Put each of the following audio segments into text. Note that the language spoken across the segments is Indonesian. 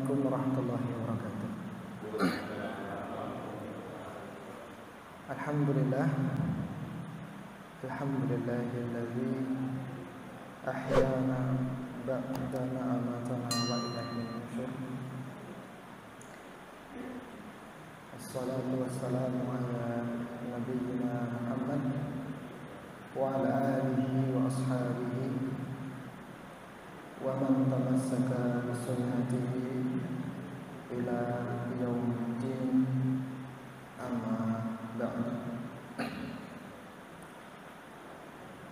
Assalamualaikum warahmatullahi wabarakatuh. Alhamdulillahilladzi ahyana ba'da amatana wa ilaihi nusyur. Assalatu wassalamu ala nabiyyina Muhammad wa ala alihi wa ashabihi wa man tamassaka bi sunnatihi ila yaumiddin, amma ba'du.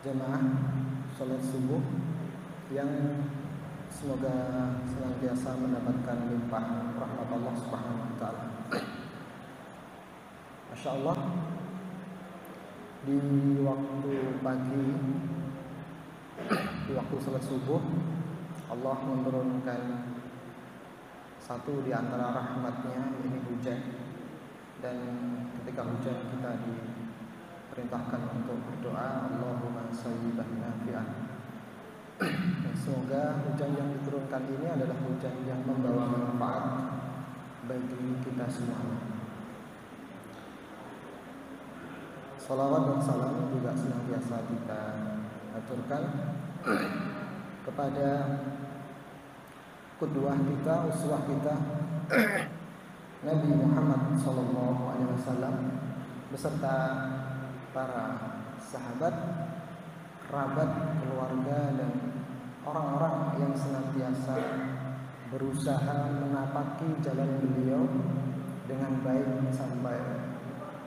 Jemaah salat subuh yang semoga senantiasa mendapatkan limpah rahmat Allah Subhanahu wa taala. Masya Allah, di waktu pagi, di waktu salat subuh, Allah menurunkan satu di antara rahmatnya, ini hujan. Dan ketika hujan kita diperintahkan untuk berdoa, Allahumma sayyiban nafi'an. Semoga hujan yang diturunkan ini adalah hujan yang membawa manfaat bagi kita semua. Salawat dan salam juga senantiasa kita aturkan kepada qudwah kita, uswah kita, Nabi Muhammad SAW beserta para sahabat, kerabat, keluarga, dan orang-orang yang senantiasa berusaha menapaki jalan beliau dengan baik sampai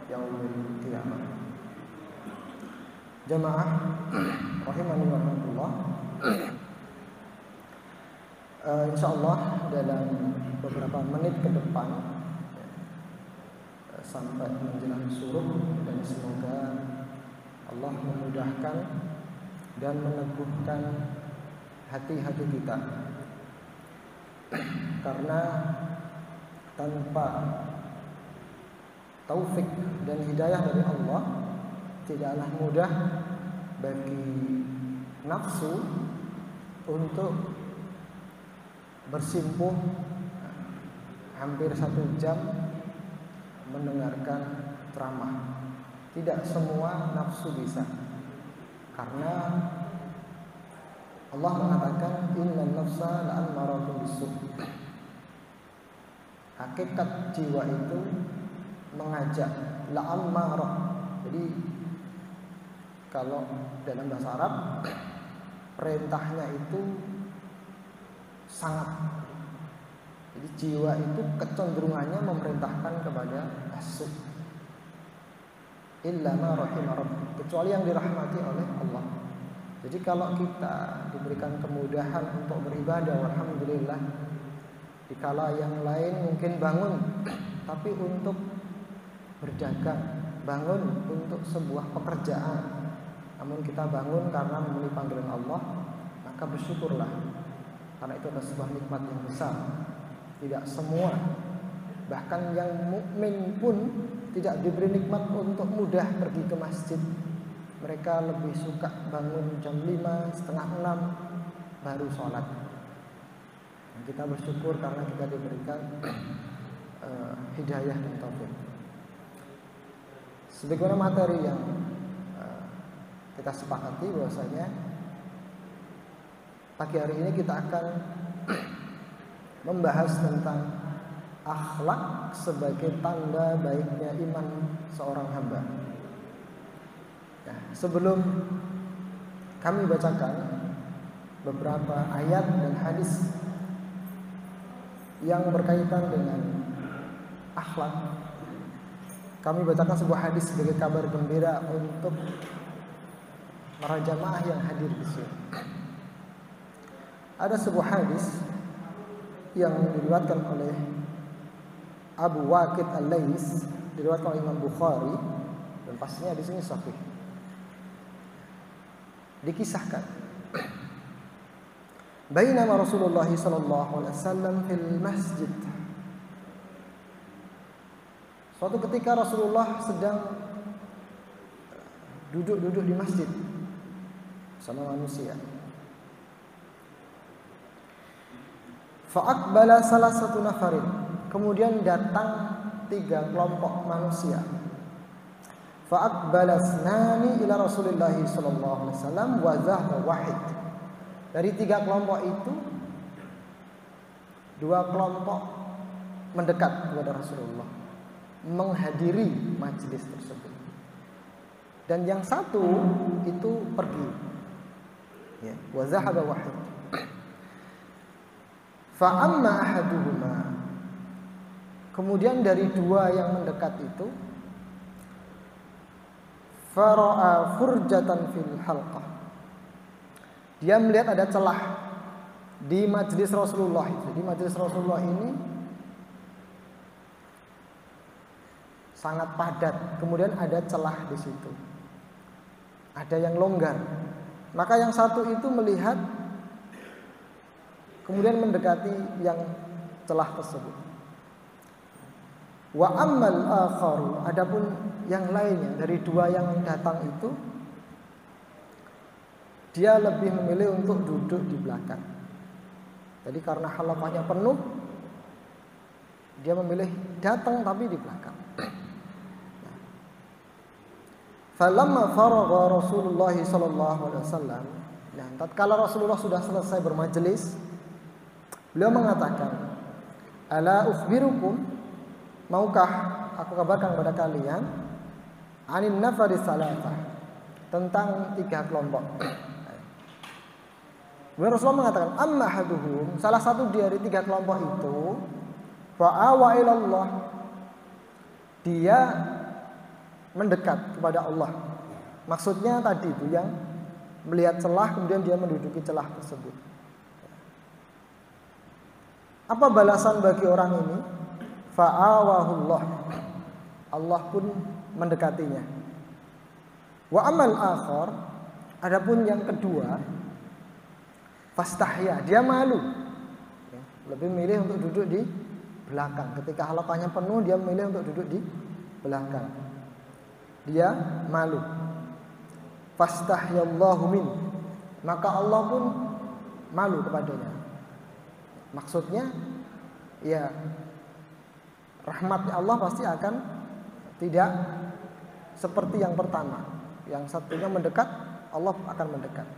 yaumil qiyamah. Jamaah rahimani wa rahmatullah. Insyaallah dalam beberapa menit ke depan sampai menjelang suruh, dan semoga Allah memudahkan dan meneguhkan hati-hati kita, karena tanpa taufik dan hidayah dari Allah tidaklah mudah bagi nafsu untuk bersimpuh hampir 1 jam mendengarkan ceramah. Tidak semua nafsu bisa, karena Allah mengatakan innan nafsa la'ammaratun bis-su'. Hakikat jiwa itu mengajak, la'ammarah. Jadi kalau dalam bahasa Arab perintahnya itu sangat. Jadi jiwa itu kecenderungannya memerintahkan kepada as-su'. Illa ma rahima rabbuk, kecuali yang dirahmati oleh Allah. Jadi kalau kita diberikan kemudahan untuk beribadah, alhamdulillah. Dikala yang lain mungkin bangun tapi untuk berdagang, bangun untuk sebuah pekerjaan, namun kita bangun karena memenuhi panggilan Allah, maka bersyukurlah, karena itu adalah sebuah nikmat yang besar. Tidak semua, bahkan yang mukmin pun tidak diberi nikmat untuk mudah pergi ke masjid. Mereka lebih suka bangun jam 5, setengah 6 baru sholat. Dan kita bersyukur karena kita diberikan hidayah dan taufik. Sebagaimana materi yang kita sepakati bahwasanya pagi hari ini kita akan membahas tentang akhlak sebagai tanda baiknya iman seorang hamba. Nah, sebelum kami bacakan beberapa ayat dan hadis yang berkaitan dengan akhlak, kami bacakan sebuah hadis sebagai kabar gembira untuk para jamaah yang hadir di sini. Ada sebuah hadis yang diriwayatkan oleh Abu Waqid Al-Lais, diriwayatkan oleh Imam Bukhari, dan pastinya di sini sahih. Dikisahkan, bainama Rasulullah sallallahu alaihi wasallam fil masjid. Suatu ketika Rasulullah sedang duduk-duduk di masjid sama manusia. Fa'aqbala salah satu nafarin. Kemudian datang 3 kelompok manusia. Fa'aqbala asnani ila Rasulillah sallallahu alaihi wasallam wa zahra wahid. Dari 3 kelompok itu 2 kelompok mendekat kepada Rasulullah, menghadiri majelis tersebut. Dan yang satu itu pergi. Ya, wa zahaba wahid. Fa amma ahaduhuma. Kemudian dari 2 yang mendekat itu fara'a furjatan fil halqah. Dia melihat ada celah di majelis Rasulullah. Jadi majelis Rasulullah ini sangat padat, kemudian ada celah di situ. Ada yang longgar. Maka yang satu itu melihat kemudian mendekati yang celah tersebut. Wa ammal akharu, adapun yang lainnya dari 2 yang datang itu dia lebih memilih untuk duduk di belakang. Jadi karena halaqahnya penuh, dia memilih datang tapi di belakang. Falamma faragha Rasulullah sallallahu alaihi wasallam, nah tatkala Rasulullah sudah selesai bermajelis, beliau mengatakan, "Ala ukhbirukum, maukah aku kabarkan kepada kalian anin nafari salatah, tentang 3 kelompok." Kemudian Rasulullah mengatakan, "Amma haduhum," salah satu dari 3 kelompok itu, fa'awa ilallah, dia mendekat kepada Allah. Maksudnya tadi itu yang melihat celah kemudian dia menduduki celah tersebut. Apa balasan bagi orang ini? Fa'awahullah, Allah pun mendekatinya. Wa amal akhar, adapun yang kedua, fastahya, dia malu. Lebih milih untuk duduk di belakang. Ketika halaqahnya penuh, dia memilih untuk duduk di belakang. Dia malu. Fastahyallahu min, maka Allah pun malu kepadanya. Maksudnya ya rahmatnya Allah pasti akan tidak seperti yang pertama. Yang satunya mendekat, Allah akan mendekat.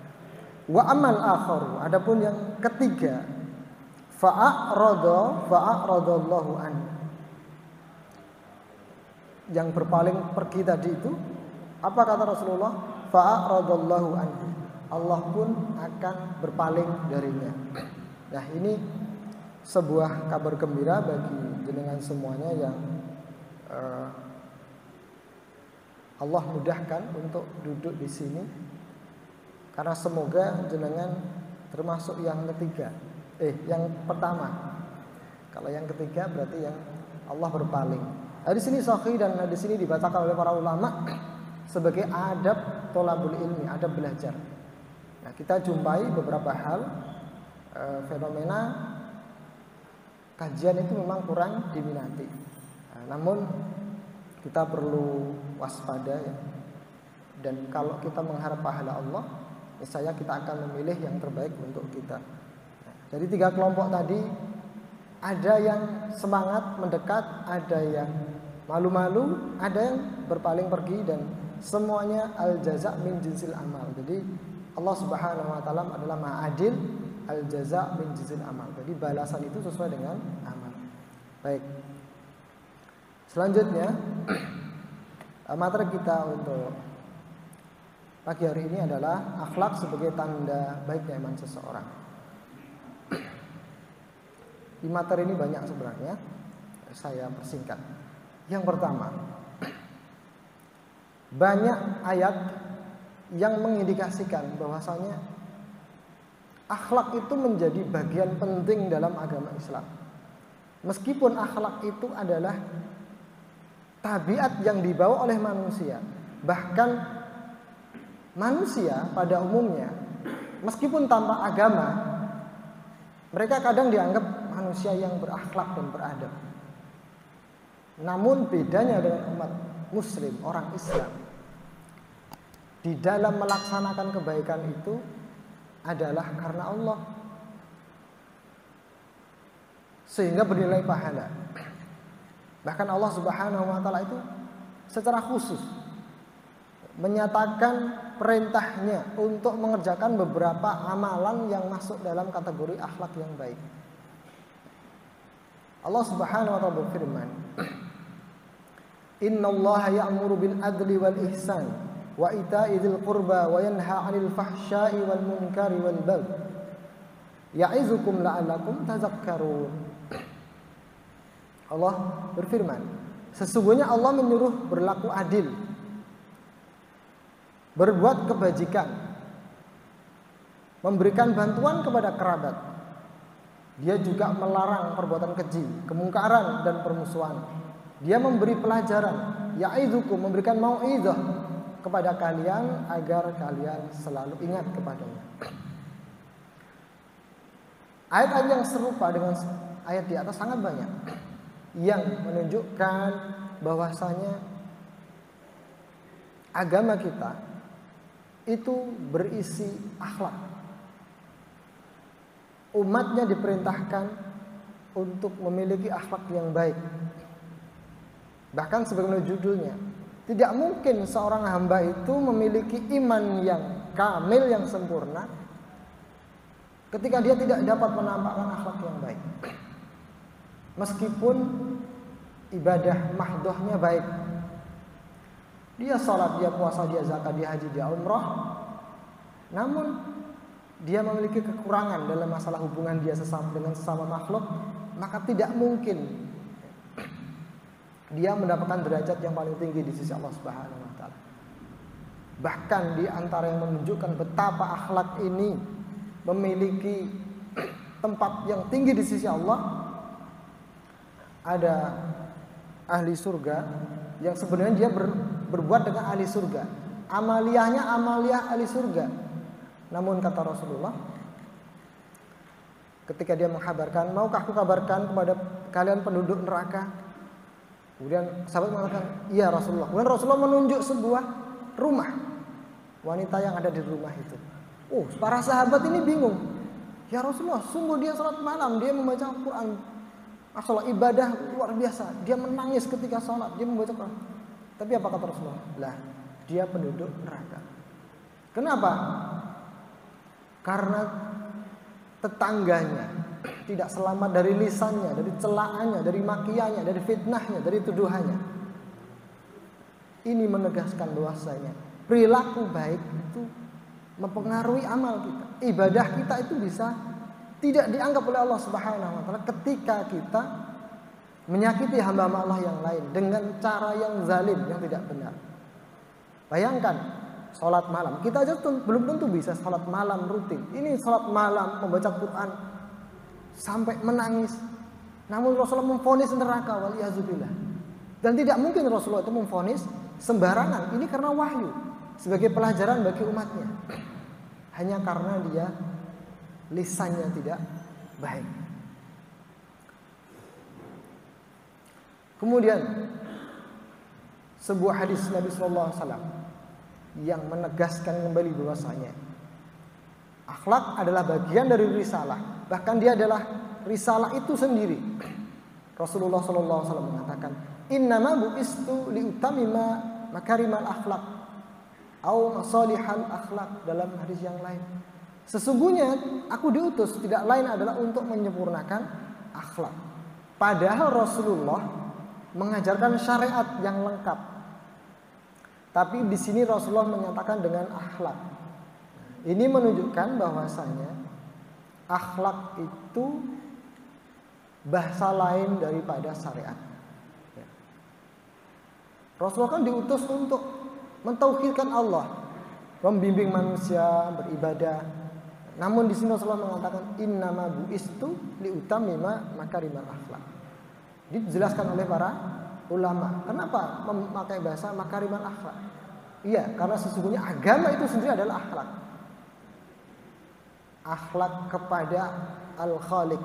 Wa amal akharu, adapun yang ketiga, fa'aradallahu an, yang berpaling pergi tadi itu, apa kata Rasulullah? Fa'aradallahu anhu, Allah pun akan berpaling darinya. Nah, ini sebuah kabar gembira bagi jenengan semuanya yang Allah mudahkan untuk duduk di sini, karena semoga jenengan termasuk yang ketiga. Yang pertama. Kalau yang ketiga berarti yang Allah berpaling. Di sini sahih dan di sini dibacakan oleh para ulama sebagai adab tholabul ilmi, adab belajar. Nah, kita jumpai beberapa hal fenomena kajian itu memang kurang diminati. Namun kita perlu waspada ya. Dan kalau kita mengharap pahala Allah, niscaya kita akan memilih yang terbaik untuk kita. Jadi 3 kelompok tadi, ada yang semangat mendekat, ada yang malu-malu, ada yang berpaling pergi, dan semuanya al-jaza' min jinsil amal. Jadi Allah Subhanahu wa taala adalah Maha Adil, al-jaza' min jinsil amal. Jadi balasan itu sesuai dengan amal. Baik. Selanjutnya materi kita untuk pagi hari ini adalah akhlak sebagai tanda baiknya iman seseorang. Di materi ini banyak sebenarnya, saya persingkat. Yang pertama, banyak ayat yang mengindikasikan bahwasanya akhlak itu menjadi bagian penting dalam agama Islam. Meskipun akhlak itu adalah tabiat yang dibawa oleh manusia, bahkan manusia pada umumnya, meskipun tanpa agama, mereka kadang dianggap manusia yang berakhlak dan beradab. Namun bedanya dengan umat muslim, orang Islam, di dalam melaksanakan kebaikan itu adalah karena Allah. sehingga bernilai pahala. Bahkan Allah Subhanahu wa taala itu secara khusus menyatakan perintahnya untuk mengerjakan beberapa amalan yang masuk dalam kategori akhlak yang baik. Allah Subhanahu wa taala berfirman, "Innallaha ya'muru bil adli wal ihsan wa ita'i dzil qurba wa yanha 'anil fahsya'i wal munkari wal baghi ya'izukum la'allakum tadhakkarun." Allah berfirman, sesungguhnya Allah menyuruh berlaku adil, berbuat kebajikan, memberikan bantuan kepada kerabat. Dia juga melarang perbuatan keji, kemungkaran dan permusuhan. Dia memberi pelajaran, ya'izukum, memberikan mau'izah kepada kalian agar kalian selalu ingat kepadanya. Ayat-ayat yang serupa dengan ayat di atas sangat banyak yang menunjukkan bahwasanya agama kita itu berisi akhlak. Umatnya diperintahkan untuk memiliki akhlak yang baik. Bahkan sebagaimana judulnya, tidak mungkin seorang hamba itu memiliki iman yang kamil, yang sempurna, ketika dia tidak dapat menampakkan akhlak yang baik. Meskipun ibadah mahdohnya baik, dia sholat, dia puasa, dia zakat, dia haji, dia umrah, namun dia memiliki kekurangan dalam masalah hubungan dia dengan sesama makhluk, maka tidak mungkin dia mendapatkan derajat yang paling tinggi di sisi Allah Subhanahu wa taala. Bahkan di antara yang menunjukkan betapa akhlak ini memiliki tempat yang tinggi di sisi Allah, ada ahli surga yang sebenarnya dia berbuat dengan ahli surga. Amaliyahnya amaliyah ahli surga. Namun kata Rasulullah, ketika dia mengkabarkan, maukah aku kabarkan kepada kalian penduduk neraka? Kemudian sahabat mengatakan, iya Rasulullah. Kemudian Rasulullah menunjuk sebuah rumah, wanita yang ada di rumah itu. Para sahabat ini bingung. Ya Rasulullah, sungguh dia salat malam, dia membaca Al-Quran, masalah ibadah luar biasa. Dia menangis ketika salat, dia membaca Quran. Tapi apa kata Rasulullah? Lah, dia penduduk neraka. Kenapa? Karena tetangganya tidak selamat dari lisannya, dari celaannya, dari makiannya, dari fitnahnya, dari tuduhannya. Ini menegaskan bahwasanya perilaku baik itu mempengaruhi amal kita. Ibadah kita itu bisa tidak dianggap oleh Allah Subhanahu wa taala ketika kita menyakiti hamba-hamba Allah yang lain dengan cara yang zalim, yang tidak benar. Bayangkan sholat malam, kita aja belum tentu bisa sholat malam rutin. Ini sholat malam membaca Quran sampai menangis. Namun Rasulullah memvonis neraka, waliyazubillah. Dan tidak mungkin Rasulullah itu memvonis sembarangan. Ini karena wahyu sebagai pelajaran bagi umatnya. Hanya karena dia lisannya tidak baik. Kemudian sebuah hadis Nabi sallallahu alaihi wasallam yang menegaskan kembali bahwasanya akhlak adalah bagian dari risalah, bahkan dia adalah risalah itu sendiri. Rasulullah sallallahu alaihi wasallam mengatakan, "Innama bu'istu liutamima makarimal akhlak au masalihal akhlak," dalam hadis yang lain. Sesungguhnya aku diutus tidak lain adalah untuk menyempurnakan akhlak. Padahal Rasulullah mengajarkan syariat yang lengkap. Tapi di sini Rasulullah menyatakan dengan akhlak. Ini menunjukkan bahwasanya akhlak itu bahasa lain daripada syariat. Rasulullah kan diutus untuk mentauhidkan Allah, membimbing manusia beribadah. Namun di sini Rasulullah mengatakan innama bu'istu liutamima makarimal akhlak. Dijelaskan oleh para ulama. Kenapa memakai bahasa makarimal akhlak? Iya, karena sesungguhnya agama itu sendiri adalah akhlak. Akhlak kepada Al-Khaliq.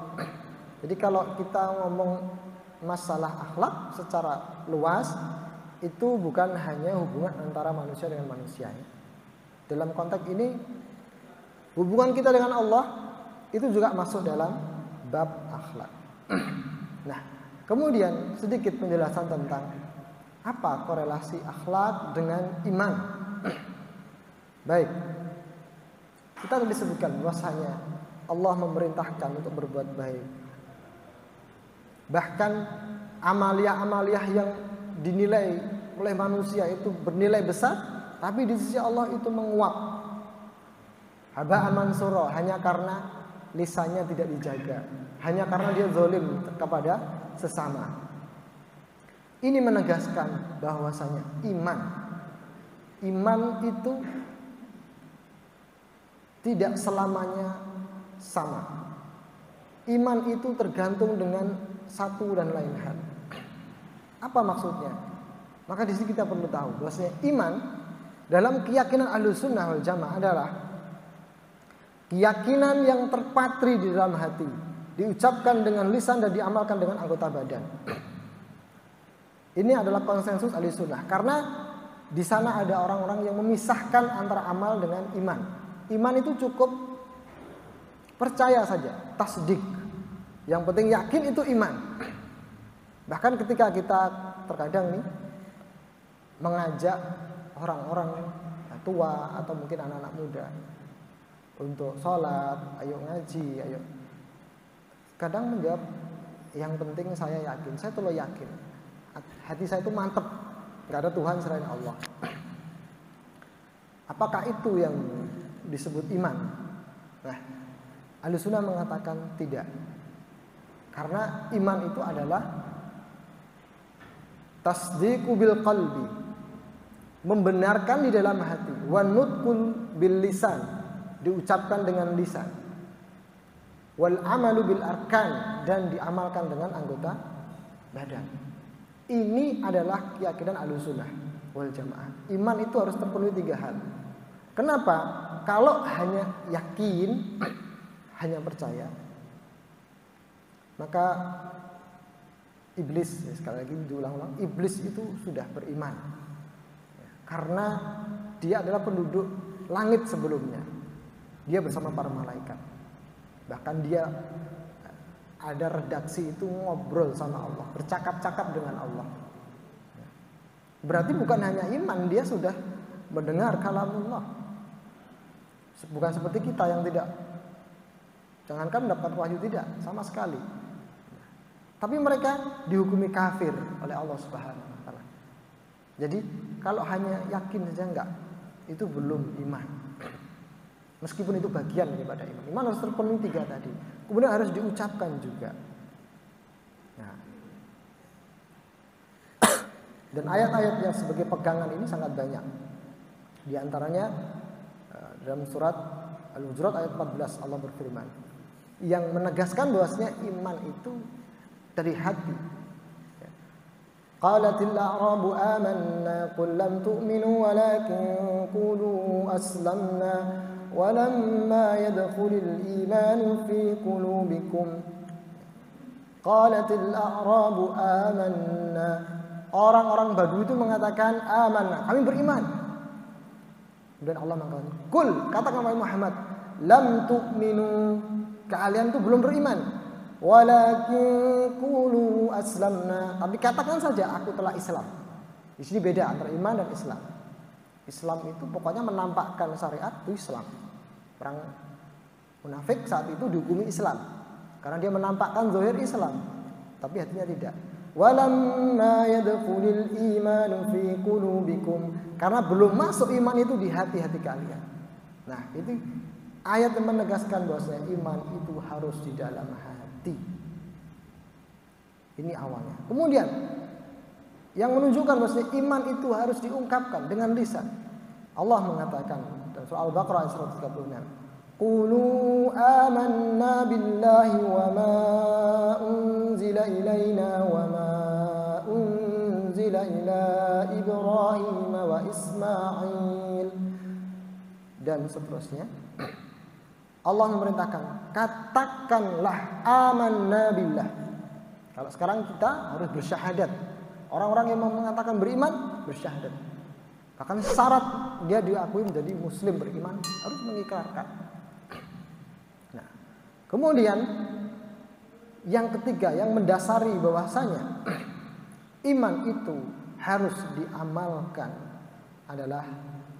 Jadi kalau kita ngomong masalah akhlak secara luas, itu bukan hanya hubungan antara manusia dengan manusia. Dalam konteks ini, hubungan kita dengan Allah itu juga masuk dalam bab akhlak. Nah, kemudian sedikit penjelasan tentang apa korelasi akhlak dengan iman. Baik, kita tadi sebutkan bahwasanya Allah memerintahkan untuk berbuat baik. Bahkan amalia-amalia yang dinilai oleh manusia itu bernilai besar, tapi di sisi Allah itu menguap. Haba'an mansura, hanya karena lisannya tidak dijaga, hanya karena dia zalim kepada sesama. Ini menegaskan bahwasanya iman itu tidak selamanya sama. Iman itu tergantung dengan satu dan lain hal. Apa maksudnya? Maka di sini kita perlu tahu bahwasanya iman dalam keyakinan Ahlussunnah wal Jamaah adalah keyakinan yang terpatri di dalam hati, diucapkan dengan lisan dan diamalkan dengan anggota badan. Ini adalah konsensus Ahlussunnah, karena di sana ada orang-orang yang memisahkan antara amal dengan iman. Iman itu cukup percaya saja, tasdik. Yang penting yakin itu iman. Bahkan ketika kita terkadang nih mengajak orang-orang tua atau mungkin anak-anak muda untuk sholat, ayo ngaji, ayo. Kadang menjawab, yang penting saya yakin. Saya tuh yakin. Hati saya itu mantep, nggak ada Tuhan selain Allah. Apakah itu yang disebut iman? Nah, Ahlussunnah mengatakan tidak. Karena iman itu adalah tasdiqu bil qalbi, membenarkan di dalam hati, wa nutqul bil lisan, diucapkan dengan lisan, wal amalu bil arkan, dan diamalkan dengan anggota badan. Ini adalah keyakinan Ahlussunnah wal Jamaah. Iman itu harus terpenuhi 3 hal. Kenapa? Kalau hanya yakin, hanya percaya, maka iblis, sekali lagi diulang-ulang, iblis itu sudah beriman. Karena dia adalah penduduk langit sebelumnya. Dia bersama para malaikat. Bahkan dia ada redaksi itu ngobrol sama Allah, bercakap-cakap dengan Allah. Berarti bukan hanya iman, dia sudah mendengar kalamullah. Bukan seperti kita yang tidak, jangankan mendapat wahyu, tidak sama sekali. Tapi mereka dihukumi kafir oleh Allah Subhanahu wa taala. Jadi kalau hanya yakin saja enggak, itu belum iman. Meskipun itu bagian daripada iman. Iman harus terpenuhi 3 tadi. Kemudian harus diucapkan juga. Nah. Dan ayat-ayat yang sebagai pegangan ini sangat banyak. Di antaranya dalam surat Al-Hujurat ayat 14 Allah berfirman yang menegaskan bahwasanya iman itu dari hati. Qalatil a'rabu amanna qul lam tu'minu walakin qulu aslamna walamma yadkhulul imanu fi qulubikum. Qalatil a'rabu amanna. Orang-orang Badui itu mengatakan amanna, kami beriman. Dan Allah mengatakan, "Qul," katakan wahai Muhammad, "lam tu'minu," kalian itu belum beriman. "Walakin qulu aslamna," tapi katakan saja aku telah Islam. Di sini beda antara iman dan Islam. Islam itu pokoknya menampakkan syariat itu Islam. Orang munafik saat itu dihukumi Islam karena dia menampakkan zahir Islam, tapi hatinya tidak. Walamma yadkhulul imanu fi qulubikum, karena belum masuk iman itu di hati-hati kalian. Nah, itu ayat yang menegaskan bahwasanya iman itu harus di dalam hati. Ini awalnya. Kemudian yang menunjukkan bahwasanya iman itu harus diungkapkan dengan lisan. Allah mengatakan dalam surah Al-Baqarah ayat 136, "Qulu amanna billahi wa ma unzila ilaina wa ma unzila ila Ibrahim wa Ismail," dan seterusnya. Allah memerintahkan, katakanlah amanna billah. Kalau sekarang kita harus bersyahadat. Orang-orang yang mengatakan beriman bersyahadat. Bahkan syarat dia diakui menjadi muslim beriman harus mengikrarkan. Nah, kemudian Yang ketiga, yang mendasari bahwasanya iman itu harus diamalkan adalah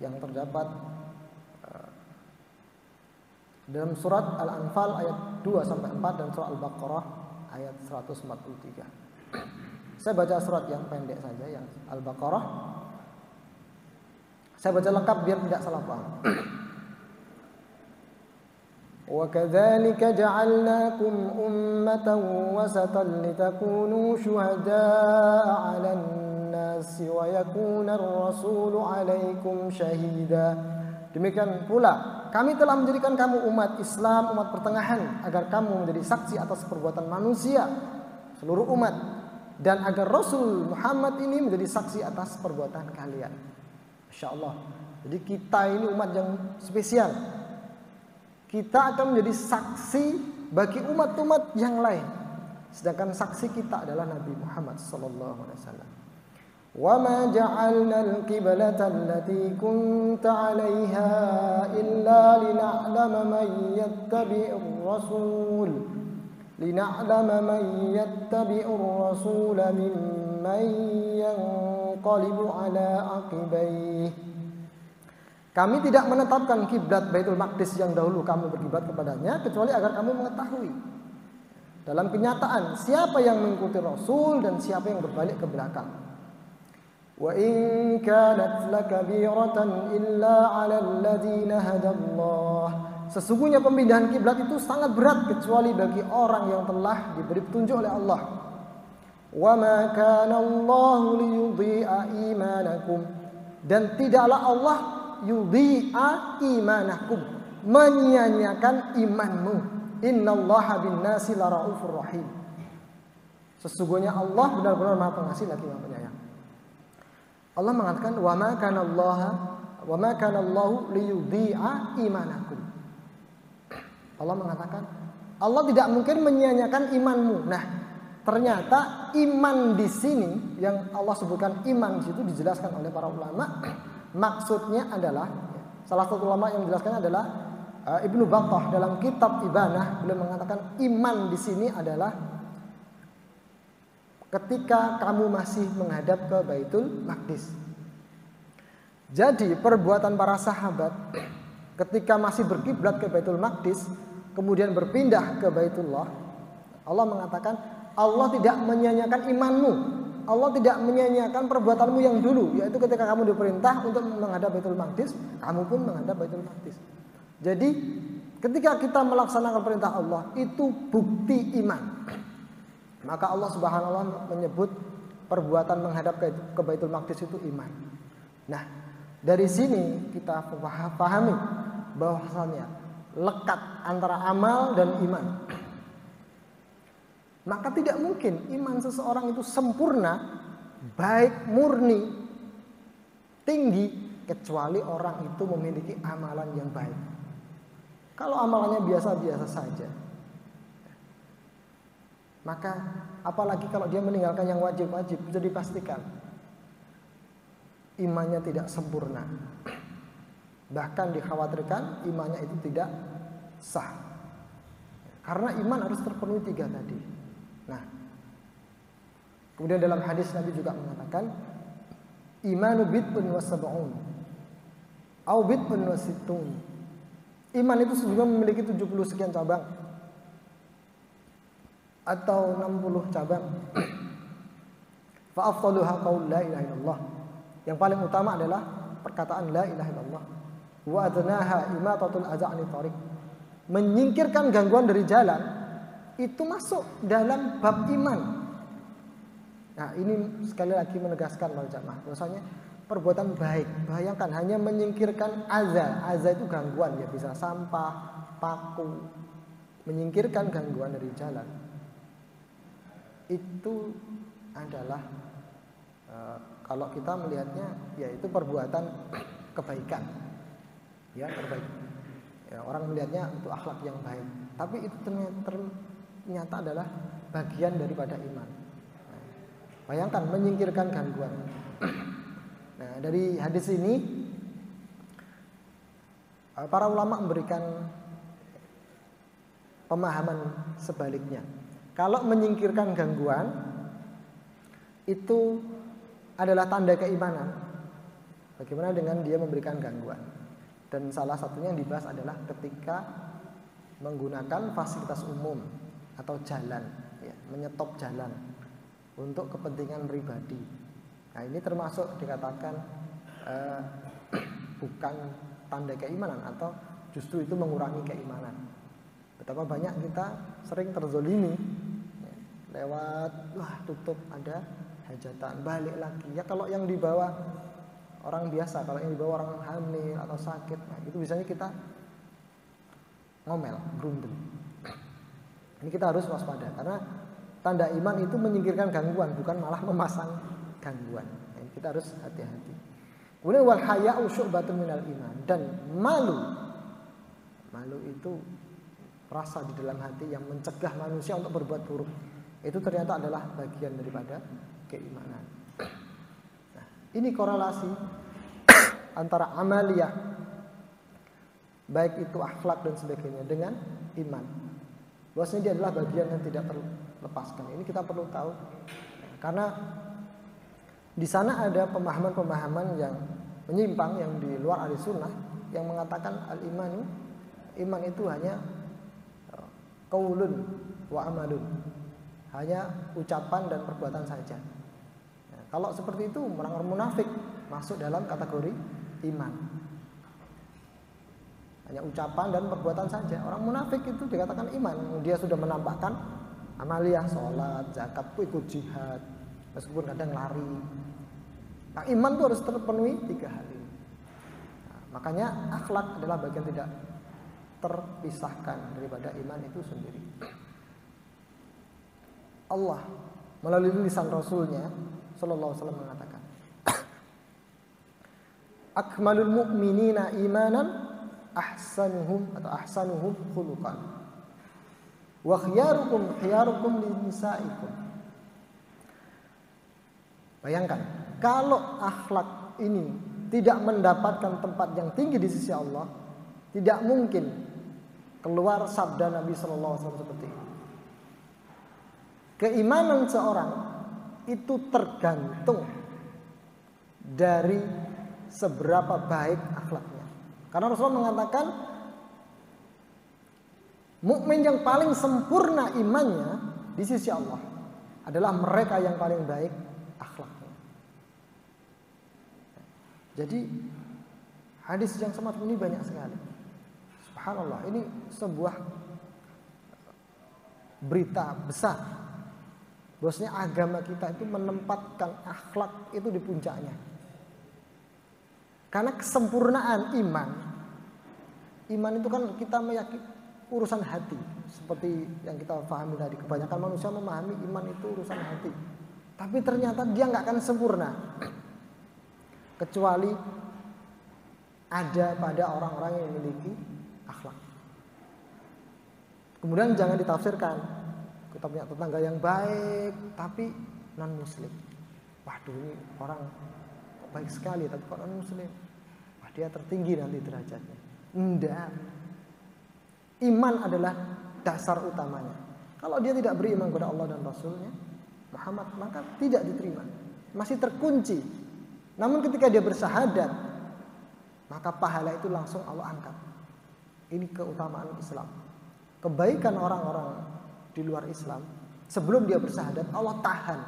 yang terdapat dalam surat Al-Anfal ayat 2-4 dan surat Al-Baqarah ayat 143. Saya baca surat yang pendek saja, yang Al-Baqarah. Saya baca lengkap biar tidak salah paham. وَكَذَلِكَ جَعَلْنَاكُمْ أُمَّةً وَسَطًا لِتَكُونُوا شُهَدَاءَ عَلَى النَّاسِ وَيَكُونَ الرَّسُولُ عَلَيْكُمْ شَهِيدًا. Demikian pula kami telah menjadikan kamu umat Islam, umat pertengahan, agar kamu menjadi saksi atas perbuatan manusia, seluruh umat, dan agar Rasul Muhammad ini menjadi saksi atas perbuatan kalian. Masya Allah. Jadi kita ini umat yang spesial. Kita akan menjadi saksi bagi umat-umat yang lain. Sedangkan saksi kita adalah Nabi Muhammad sallallahu alaihi wasallam. Wa ma ja'alna al-qiblata allati kunta 'alaiha illa lina'lama man yattabi'ur rasul. Lina'lama man yattabi'ur rasul mimman yanqalibu 'ala aqibaihi. Kami tidak menetapkan kiblat Baitul Maqdis yang dahulu kamu berkiblat kepadanya kecuali agar kamu mengetahui dalam kenyataan siapa yang mengikuti Rasul dan siapa yang berbalik ke belakang. Wa in kanat lakabiratan illa 'alal ladzina hadallah. Sesungguhnya pemindahan kiblat itu sangat berat kecuali bagi orang yang telah diberi petunjuk oleh Allah. Wa ma kana Allahu liyudhi'a imanakum. Dan tidaklah Allah yudhi'a imanakum, menyia-nyiakan imanmu. Innallaha bin-nasi laraufur rahim. Sesungguhnya Allah benar-benar Maha Pengasih lagi Maha Penyayang. Allah mengatakan wa ma kana Allahu liyudhi'a imanakum. Allah mengatakan Allah tidak mungkin menyia-nyiakan imanmu. Nah, ternyata iman di sini yang Allah sebutkan iman di situ dijelaskan oleh para ulama. Maksudnya adalah, salah satu ulama yang menjelaskannya adalah Ibnu Battah dalam kitab Ibanah. Beliau mengatakan iman di sini adalah ketika kamu masih menghadap ke Baitul Maqdis. Jadi perbuatan para sahabat ketika masih berkiblat ke Baitul Maqdis kemudian berpindah ke Baitullah, Allah mengatakan Allah tidak menyia-nyiakan imanmu. Allah tidak menyia-nyiakan perbuatanmu yang dulu, yaitu ketika kamu diperintah untuk menghadap Baitul Maqdis, kamu pun menghadap Baitul Maqdis. Jadi ketika kita melaksanakan perintah Allah, itu bukti iman. Maka Allah Subhanahu wa taala menyebut perbuatan menghadap ke Baitul Maqdis itu iman. Nah, dari sini kita pahami bahwasanya lekat antara amal dan iman. Maka tidak mungkin iman seseorang itu sempurna, baik, murni, tinggi, kecuali orang itu memiliki amalan yang baik. Kalau amalannya biasa-biasa saja, maka apalagi kalau dia meninggalkan yang wajib-wajib, bisa dipastikan imannya tidak sempurna. Bahkan dikhawatirkan imannya itu tidak sah. Karena iman harus terpenuhi 3 tadi. Nah, kemudian dalam hadis Nabi juga mengatakan imanu bid'un wa sab'un au bid'un wa sittun. Iman itu sesungguhnya memiliki 70 sekian cabang atau 60 cabang. Fa afdaluha qaul la ilaha illallah. Yang paling utama adalah perkataan la ilaha illallah. Wa adnaha imatatul adza 'anil thariq. Menyingkirkan gangguan dari jalan itu masuk dalam bab iman. Nah, ini sekali lagi menegaskan wal jamaah bahwasanya perbuatan baik. Bayangkan hanya menyingkirkan azza itu gangguan, ya bisa sampah, paku, menyingkirkan gangguan dari jalan. Itu adalah kalau kita melihatnya yaitu perbuatan kebaikan. Ya, kebaikan. Ya, orang melihatnya itu akhlak yang baik, tapi itu ternyata adalah bagian daripada iman. Nah, bayangkan menyingkirkan gangguan. Nah, dari hadis ini para ulama memberikan pemahaman sebaliknya. Kalau menyingkirkan gangguan itu adalah tanda keimanan. Bagaimana dengan dia memberikan gangguan? Dan salah satunya yang dibahas adalah ketika menggunakan fasilitas umum atau jalan, ya, menyetop jalan untuk kepentingan pribadi. Nah, ini termasuk dikatakan bukan tanda keimanan atau justru itu mengurangi keimanan. Betapa banyak kita sering terzolimi, ya, lewat tutup ada hajatan, balik lagi. Ya kalau yang dibawa orang biasa, kalau yang dibawa orang hamil atau sakit, nah, itu biasanya kita ngomel, gerundel. Ini kita harus waspada karena tanda iman itu menyingkirkan gangguan, bukan malah memasang gangguan. Nah, kita harus hati-hati. Kemudian wal haya'u syu'batun minal iman, dan malu itu rasa di dalam hati yang mencegah manusia untuk berbuat buruk. Itu ternyata adalah bagian daripada keimanan. Nah, ini korelasi antara amaliyah, baik itu akhlak dan sebagainya, dengan iman. Bahwasanya dia adalah bagian yang tidak terlepaskan. Ini kita perlu tahu, karena di sana ada pemahaman-pemahaman yang menyimpang, yang di luar ahli sunnah, yang mengatakan al-imanu, iman itu hanya qaulun wa amalun, hanya ucapan dan perbuatan saja. Nah, kalau seperti itu orang-orang munafik masuk dalam kategori iman, hanya ucapan dan perbuatan saja. Orang munafik itu dikatakan iman, dia sudah menampakkan amaliyah, sholat, zakat, ikut jihad, meskipun kadang lari. Nah, iman itu harus terpenuhi 3 hal ini. Nah, makanya akhlak adalah bagian tidak terpisahkan daripada iman itu sendiri. Allah melalui lisan Rasulnya Sallallahu Alaihi Wasallam mengatakan, akmalul mu'minina imanan ahsanuhum khuluqan wa khiyarukum linisaikum. Bayangkan, kalau akhlak ini tidak mendapatkan tempat yang tinggi di sisi Allah, tidak mungkin keluar sabda Nabi Sallallahu Alaihi Wasallam seperti ini. Keimanan seorang itu tergantung dari seberapa baik akhlaknya. Karena Rasulullah mengatakan mukmin yang paling sempurna imannya di sisi Allah adalah mereka yang paling baik akhlaknya. Jadi hadis yang semacam ini banyak sekali. Subhanallah, ini sebuah berita besar. Bahwasanya agama kita itu menempatkan akhlak itu di puncaknya. Karena kesempurnaan iman itu kan kita meyakini urusan hati. Seperti yang kita pahami tadi, kebanyakan manusia memahami iman itu urusan hati. Tapi ternyata dia nggak akan sempurna kecuali ada pada orang-orang yang memiliki akhlak. Kemudian jangan ditafsirkan, kita punya tetangga yang baik tapi non muslim. Waduh, ini orang baik sekali tapi kok non muslim. Wah, dia tertinggi nanti derajatnya. Enggak. Iman adalah dasar utamanya. Kalau dia tidak beriman kepada Allah dan Rasulnya Muhammad, maka tidak diterima. Masih terkunci. Namun ketika dia bersyahadat, maka pahala itu langsung Allah angkat. Ini keutamaan Islam. Kebaikan orang-orang di luar Islam, sebelum dia bersyahadat, Allah tahan.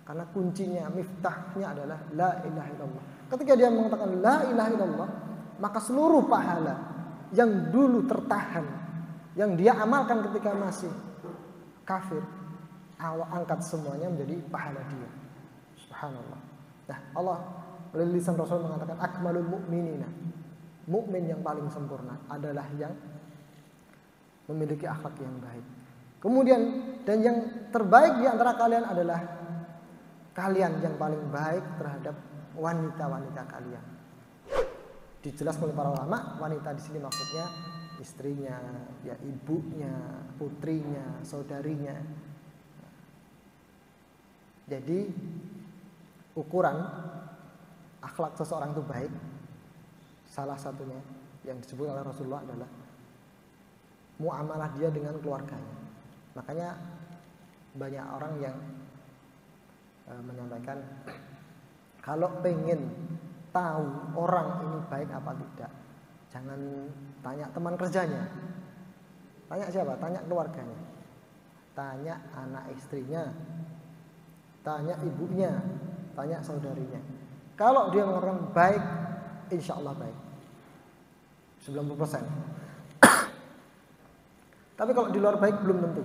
Karena kuncinya, miftahnya adalah la ilaha illallah. Ketika dia mengatakan la ilaha illallah, maka seluruh pahala yang dulu tertahan, yang dia amalkan ketika masih kafir, Allah angkat semuanya menjadi pahala dia. Subhanallah. Nah, Allah melalui lisan Rasul mengatakan akmalul mu'minina, mukmin yang paling sempurna adalah yang memiliki akhlak yang baik. Kemudian, dan yang terbaik di antara kalian adalah kalian yang paling baik terhadap wanita-wanita kalian. Dijelaskan oleh para ulama, wanita di sini maksudnya istrinya, ya ibunya, putrinya, saudarinya. Jadi ukuran akhlak seseorang itu baik, salah satunya yang disebut oleh Rasulullah adalah muamalah dia dengan keluarganya. Makanya banyak orang yang menyampaikan kalau pengen tahu orang ini baik apa tidak, jangan tanya teman kerjanya. Tanya siapa? Tanya keluarganya. Tanya anak istrinya. Tanya ibunya. Tanya saudarinya. Kalau dia mengatakan baik, insya Allah baik. 90%. Tapi kalau di luar baik belum tentu.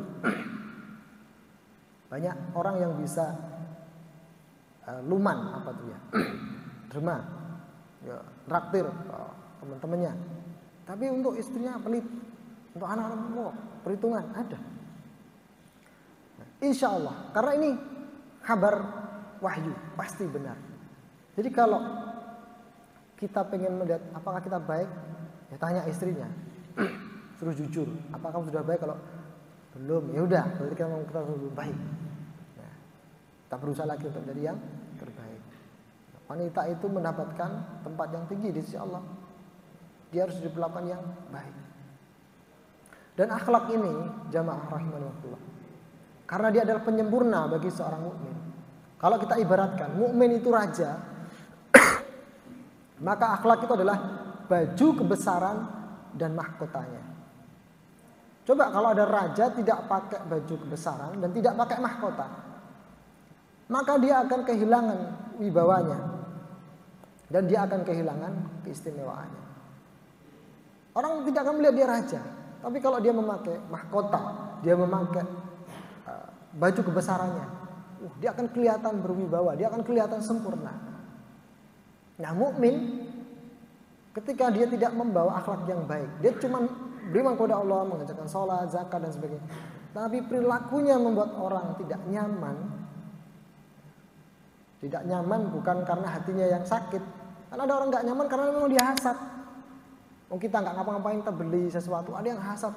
Banyak orang yang bisa luman apa tuh ya, derma, ya, traktir teman-temannya. Tapi untuk istrinya pelit, untuk anak-anak perhitungan ada. Nah, insya Allah, karena ini kabar wahyu pasti benar. Jadi kalau kita pengen melihat apakah kita baik, ya tanya istrinya, suruh jujur. Apakah kamu sudah baik? Kalau belum, ya udah, berarti kita belum baik. Nah, kita berusaha lagi untuk menjadi yang terbaik. Wanita itu mendapatkan tempat yang tinggi di sisi Allah. Dia harus diperlakukan yang baik. Dan akhlak ini jamaah rahimanallah, karena dia adalah penyempurna bagi seorang mukmin. Kalau kita ibaratkan mukmin itu raja, maka akhlak itu adalah baju kebesaran dan mahkotanya. Coba kalau ada raja tidak pakai baju kebesaran dan tidak pakai mahkota, maka dia akan kehilangan wibawanya dan dia akan kehilangan keistimewaannya. Orang tidak akan melihat dia raja, tapi kalau dia memakai mahkota, dia memakai baju kebesarannya, dia akan kelihatan berwibawa, dia akan kelihatan sempurna. Nah, mukmin ketika dia tidak membawa akhlak yang baik, dia cuma beriman kepada Allah, mengerjakan sholat, zakat dan sebagainya, tapi perilakunya membuat orang tidak nyaman. Tidak nyaman bukan karena hatinya yang sakit, karena ada orang nggak nyaman karena memang dia hasad. Oh, kita nggak ngapa-ngapain, kita beli sesuatu, ada yang hasad.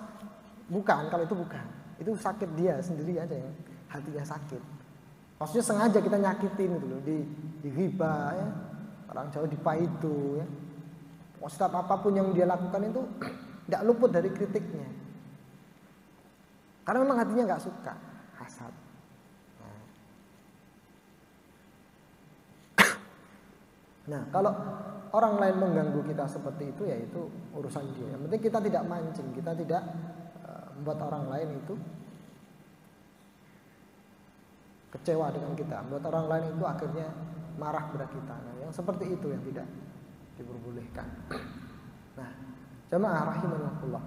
Bukan, kalau itu bukan, itu sakit dia sendiri aja yang hatinya sakit. Maksudnya sengaja kita nyakitin gitu loh, di ghibah ya, orang Jawa dipaitu ya. Setiap apapun yang dia lakukan itu tidak luput dari kritiknya, karena memang hatinya nggak suka, hasad. Nah, kalau orang lain mengganggu kita seperti itu, ya itu urusan dia. Yang penting kita tidak mancing, kita tidak membuat orang lain itu kecewa dengan kita, membuat orang lain itu akhirnya marah kepada kita. Nah, yang seperti itu yang tidak diperbolehkan. Nah, jamaah rahimanallah,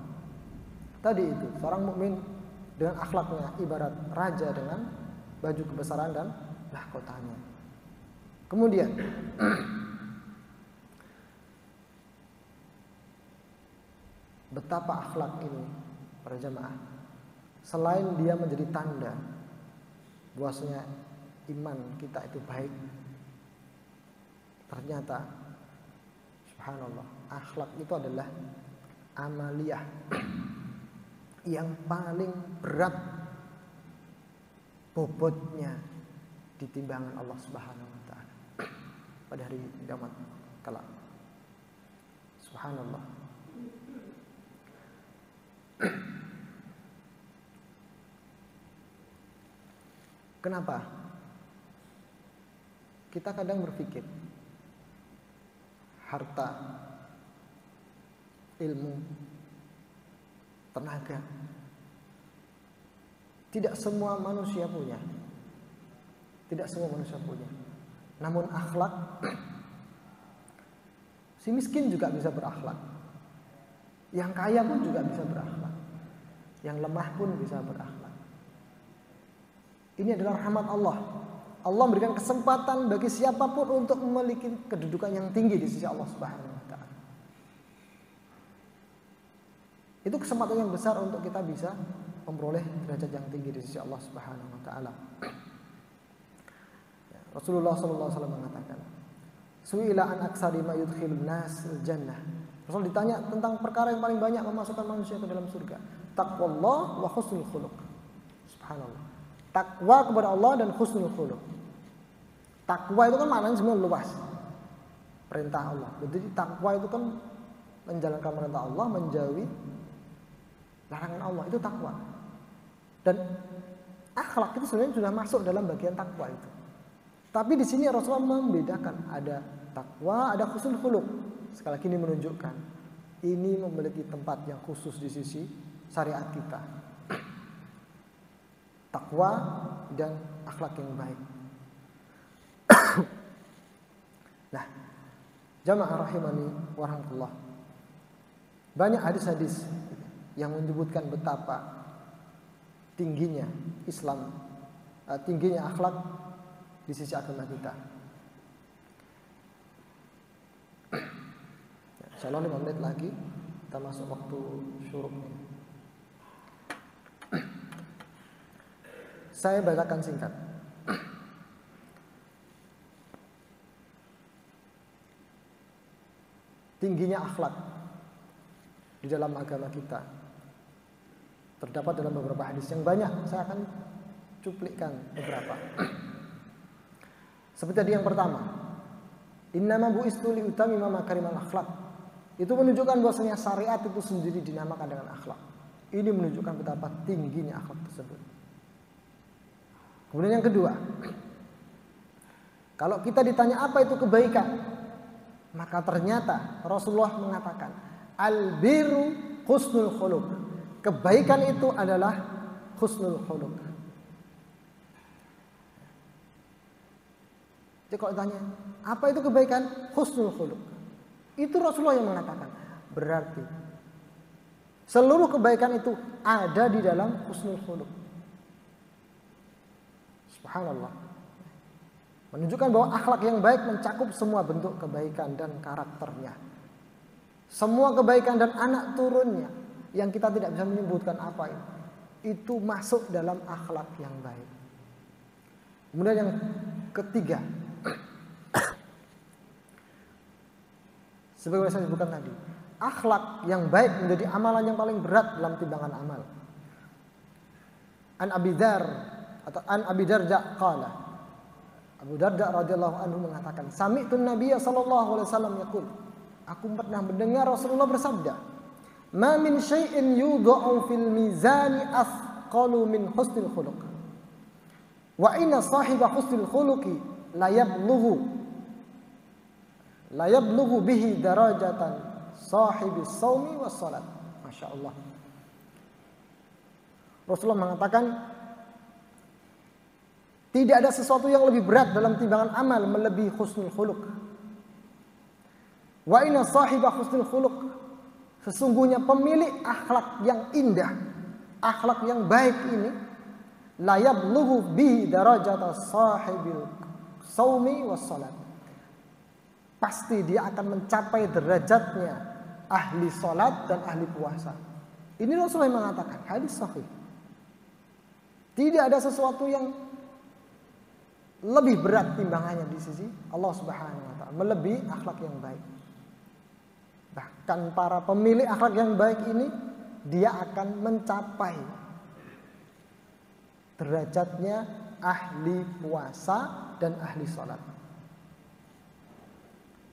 tadi itu seorang mukmin dengan akhlaknya ibarat raja dengan baju kebesaran dan mahkotanya. Kemudian betapa akhlak ini para jamaah, selain dia menjadi tanda bahwasanya iman kita itu baik, ternyata subhanallah, akhlak itu adalah amaliyah yang paling berat bobotnya di timbangan Allah Subhanahu wa taala pada hari kiamat kelak. Subhanallah. Kenapa? Kita kadang berpikir harta, ilmu, tenaga tidak semua manusia punya. Tidak semua manusia punya. Namun akhlak, si miskin juga bisa berakhlak. Yang kaya pun juga bisa berakhlak. Yang lemah pun bisa berakhlak. Ini adalah rahmat Allah. Allah memberikan kesempatan bagi siapapun untuk memiliki kedudukan yang tinggi di sisi Allah Subhanahu wa taala. Itu kesempatan yang besar untuk kita bisa memperoleh derajat yang tinggi di sisi Allah Subhanahu wa taala. Rasulullah sallallahu alaihi wasallam mengatakan, "Su'ila an aksari ma yudkhilun nas al-jannah." Rasul ditanya tentang perkara yang paling banyak memasukkan manusia ke dalam surga. Taqwallah wa husnul khuluq. Subhanallah. Takwa kepada Allah dan husnul khuluq. Takwa itu kan maknanya sebenarnya luas. Perintah Allah. Jadi takwa itu kan menjalankan perintah Allah, menjauhi larangan Allah, itu takwa. Dan Akhlak itu sebenarnya sudah masuk dalam bagian takwa itu. Tapi di sini Rasulullah membedakan, ada takwa, ada husnul khuluq. Sekali lagi ini menunjukkan ini memiliki tempat yang khusus di sisi syariat kita. Takwa dan akhlak yang baik. Nah, jamaah rahimani wa rahmatullah. Banyak hadis-hadis yang menyebutkan betapa tingginya Islam, tingginya akhlak di sisi agama kita. Insyaallah 5 menit lagi kita masuk waktu syuruk. Saya bacakan singkat. Tingginya akhlak di dalam agama kita terdapat dalam beberapa hadis yang banyak. Saya akan cuplikkan beberapa. Seperti tadi yang pertama, innama bu'istu li utamima makarimal akhlak. Itu menunjukkan bahwasanya syariat itu sendiri dinamakan dengan akhlak. Ini menunjukkan betapa tingginya akhlak tersebut. Kemudian yang kedua, kalau kita ditanya apa itu kebaikan, maka ternyata Rasulullah mengatakan al-birru husnul khuluq. Kebaikan itu adalah husnul khuluq. Jadi kalau ditanya apa itu kebaikan, husnul khuluq, itu Rasulullah yang mengatakan. Berarti seluruh kebaikan itu ada di dalam husnul khuluq. Subhanallah. Menunjukkan bahwa akhlak yang baik mencakup semua bentuk kebaikan dan karakternya. Semua kebaikan dan anak turunnya yang kita tidak bisa menyebutkan apa itu masuk dalam akhlak yang baik. Kemudian yang ketiga, sebagai saya sebutkan tadi, akhlak yang baik menjadi amalan yang paling berat dalam timbangan amal. An Abi Darda qala, Abu Darda radhiyallahu anhu mengatakan, sami'tu Nabiya sallallahu alaihi wasallam yaqul, aku pernah mendengar Rasulullah bersabda, ma min syai'in yudha'u fil mizani athqalu min husnil khuluq. Wa inna sahiba husnil khuluqi la yablughu bihi darajatan sahibis shaumi was salat. Masyaallah. Rasulullah mengatakan, tidak ada sesuatu yang lebih berat dalam timbangan amal melebihi husnul khuluq. Wa inna sahiba husnul khuluq, sesungguhnya pemilik akhlak yang indah, akhlak yang baik ini, la yablughu bihi darajata sahibil shaumi was salat. Pasti dia akan mencapai derajatnya ahli salat dan ahli puasa. Ini Rasulullah yang mengatakan, hadis sahih. Tidak ada sesuatu yang lebih berat timbangannya di sisi Allah Subhanahu wa taala melebihi akhlak yang baik. Bahkan para pemilik akhlak yang baik ini, dia akan mencapai derajatnya ahli puasa dan ahli salat.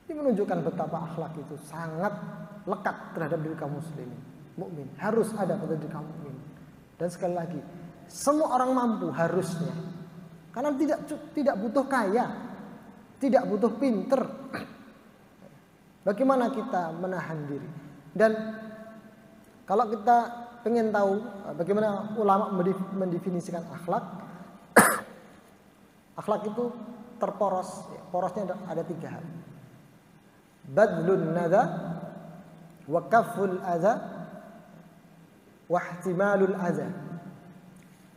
Ini menunjukkan betapa akhlak itu sangat lekat terhadap diri kaum muslimin. Mukmin harus ada pada diri kaum mukmin. Dan sekali lagi, semua orang mampu harusnya. Karena tidak butuh kaya, tidak butuh pinter. Bagaimana kita menahan diri? Dan kalau kita ingin tahu bagaimana ulama mendefinisikan akhlak, akhlak itu terporos. Porosnya ada 3 hal. Badlun nada, wa kaful adza, wa ihtimalul adza.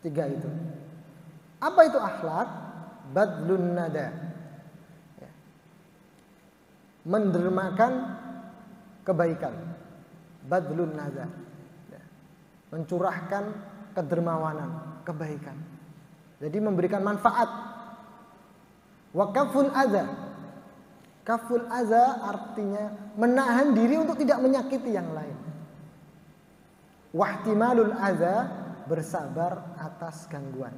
3 itu. Apa itu akhlak? Badlun nada, mendermakan kebaikan. Badlun nada, mencurahkan kedermawanan, kebaikan. Jadi memberikan manfaat. Wa kaful adza, kaful adza artinya menahan diri untuk tidak menyakiti yang lain. Wa ihtimalul adza, bersabar atas gangguan.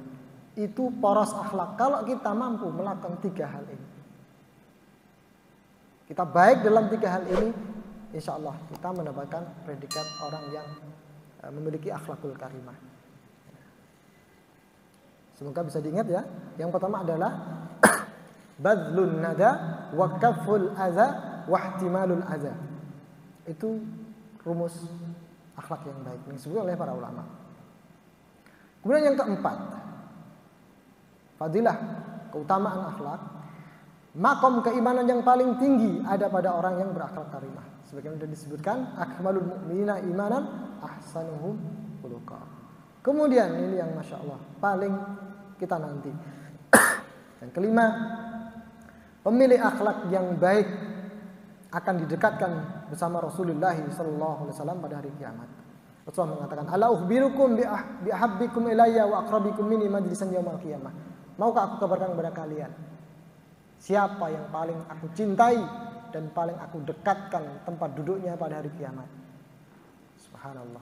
Itu poros akhlak. Kalau kita mampu melakukan 3 hal ini, kita baik dalam 3 hal ini, insya Allah kita mendapatkan predikat orang yang memiliki akhlakul karimah. Semoga bisa diingat ya. Yang pertama adalah badlun nada wa kaful adza wa ihtimalul adza. Itu rumus akhlak yang baik yang disebut oleh para ulama. Kemudian yang keempat, fadilah, keutamaan akhlak. Makom keimanan yang paling tinggi ada pada orang yang berakhlak karimah. Sebagaimana sudah disebutkan, akmalul mu'minina imanan ahsanuhum khuluqa. Kemudian ini yang masya Allah paling kita nanti. Yang kelima, pemilik akhlak yang baik akan didekatkan bersama Rasulullah SAW pada hari kiamat. Rasulullah mengatakan, "Ala ukhbirukum bi ahabbikum ilayya wa aqrabikum minni majlisan yaumil qiyamah." Maukah aku kabarkan kepada kalian siapa yang paling aku cintai dan paling aku dekatkan tempat duduknya pada hari kiamat? Subhanallah.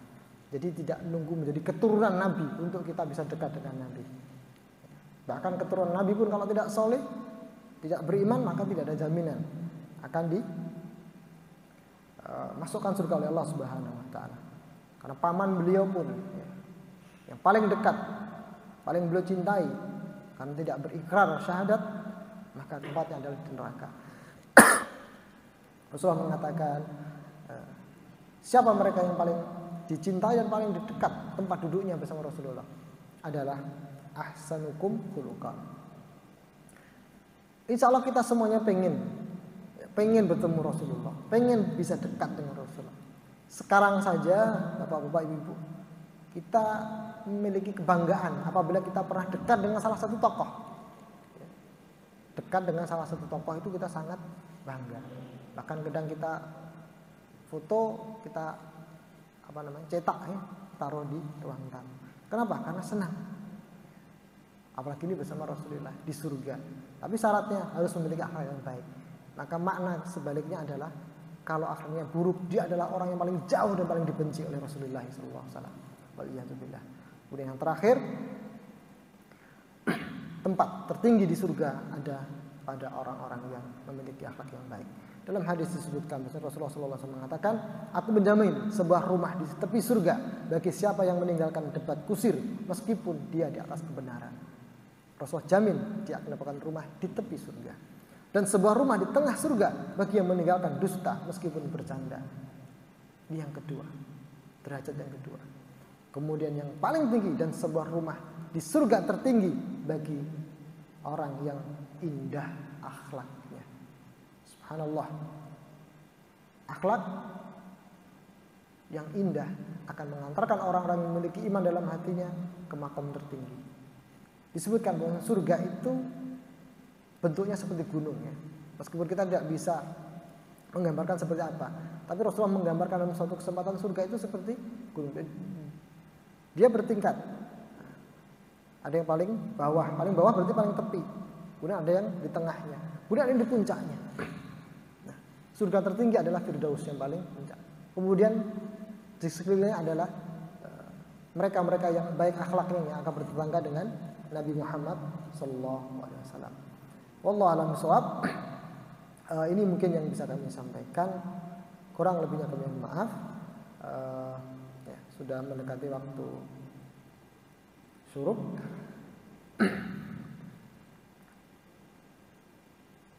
Jadi tidak nunggu menjadi keturunan Nabi untuk kita bisa dekat dengan Nabi. Bahkan keturunan Nabi pun kalau tidak soleh, tidak beriman, maka tidak ada jaminan akan dimasukkan surga oleh Allah Subhanahu wa taala. Karena paman beliau pun yang paling dekat, paling beliau cintai, karena tidak berikrar syahadat, maka tempatnya adalah di neraka. Rasulullah mengatakan, siapa mereka yang paling dicintai dan paling dekat tempat duduknya bersama Rasulullah adalah ahsanukum khuluqan. Insya Allah kita semuanya pengen bertemu Rasulullah, pengen bisa dekat dengan Rasulullah. Sekarang saja Bapak-bapak, Ibu-ibu, kita memiliki kebanggaan apabila kita pernah dekat dengan salah satu tokoh. Dekat dengan salah satu tokoh itu kita sangat bangga. Bahkan kadang kita foto, kita cetak ya, taruh di ruang tamu. Kenapa? Karena senang. Apalagi ini bersama Rasulullah di surga. Tapi syaratnya harus memiliki akhlak yang baik. Maka makna sebaliknya adalah kalau akhlaknya buruk, dia adalah orang yang paling jauh dan paling dibenci oleh Rasulullah SAW. Waliyahzubillah. Kemudian yang terakhir, tempat tertinggi di surga ada pada orang-orang yang memiliki akhlak yang baik. Dalam hadis disebutkan, Rasulullah SAW mengatakan, aku menjamin sebuah rumah di tepi surga bagi siapa yang meninggalkan debat kusir meskipun dia di atas kebenaran. Rasulullah jamin dia akan mendapatkan rumah di tepi surga. Dan sebuah rumah di tengah surga bagi yang meninggalkan dusta meskipun bercanda. Ini yang kedua, derajat yang kedua. Kemudian yang paling tinggi dan sebuah rumah di surga tertinggi bagi orang yang indah akhlaknya. Subhanallah. Akhlak yang indah akan mengantarkan orang-orang yang memiliki iman dalam hatinya ke makam tertinggi. Disebutkan bahwa surga itu bentuknya seperti gunung ya. Meskipun kita tidak bisa menggambarkan seperti apa, tapi Rasulullah menggambarkan dalam suatu kesempatan surga itu seperti gunung. Dia bertingkat. Ada yang paling bawah berarti paling tepi. Kemudian ada yang di tengahnya. Kemudian ada yang di puncaknya. Nah, surga tertinggi adalah Firdaus yang paling puncak. Kemudian di sekelilingnya adalah mereka-mereka yang baik akhlaknya yang akan bertetangga dengan Nabi Muhammad SAW. Wallahu a'lam bishawab. Ini mungkin yang bisa kami sampaikan. Kurang lebihnya kami mohon maaf. Sudah mendekati waktu syuruk.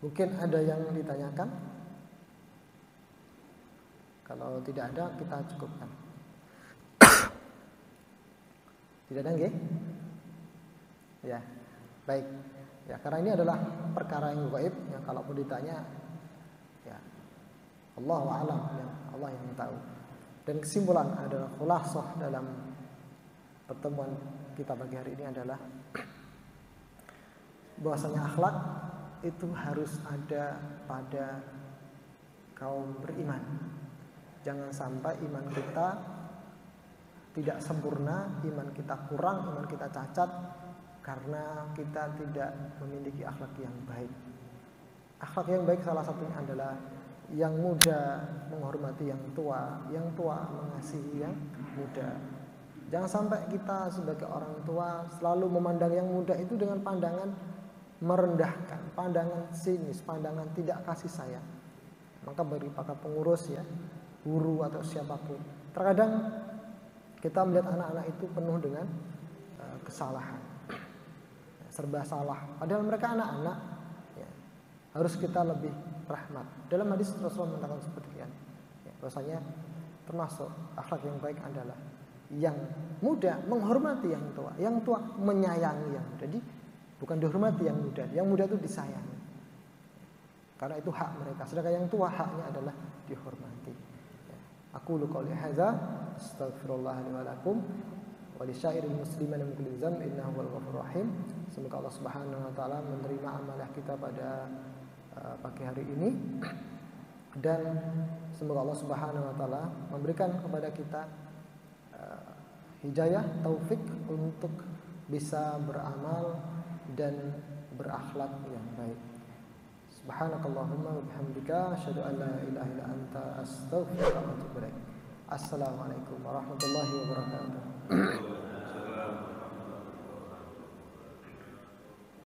Mungkin ada yang ditanyakan. Kalau tidak ada, kita cukupkan. Tidak ada nggih? Ya, baik. Ya, karena ini adalah perkara yang gaib yang kalaupun ditanya, ya Allahu a'lam, ya Allah yang tahu. Dan kesimpulan adalah khulasah dalam pertemuan kita pagi hari ini adalah bahwasanya akhlak itu harus ada pada kaum beriman. Jangan sampai iman kita tidak sempurna, iman kita kurang, iman kita cacat karena kita tidak memiliki akhlak yang baik. Akhlak yang baik salah satunya adalah yang muda menghormati yang tua mengasihi yang muda. Jangan sampai kita sebagai orang tua selalu memandang yang muda itu dengan pandangan merendahkan, pandangan sinis, pandangan tidak kasih sayang. Maka bagi para pengurus ya, guru atau siapapun, terkadang kita melihat anak-anak itu penuh dengan kesalahan. serba salah. Padahal mereka anak-anak. Ya. Harus kita lebih rahmat. Dalam hadis Rasulullah mengatakan seperti itu. Ya, bahwasanya termasuk akhlak yang baik adalah yang muda menghormati yang tua menyayangi yang muda. Jadi bukan dihormati yang muda itu disayangi. Karena itu hak mereka. Sedangkan yang tua haknya adalah dihormati. Ya. Aku qouli hadza astaghfirullah li wa lakum wa li syairil muslimin min kulli dzamb innahu wal ghafurur rahim. Semoga Allah Subhanahu wa taala menerima amalah kita pada pagi hari ini dan semoga Allah Subhanahu wa taala memberikan kepada kita hidayah, taufik untuk bisa beramal dan berakhlak yang baik. Subhanakallahumma wa bihamdika asyhadu an la ilaha illa anta astaghfiruka wa atubu ilaik. Assalamualaikum warahmatullahi wabarakatuh.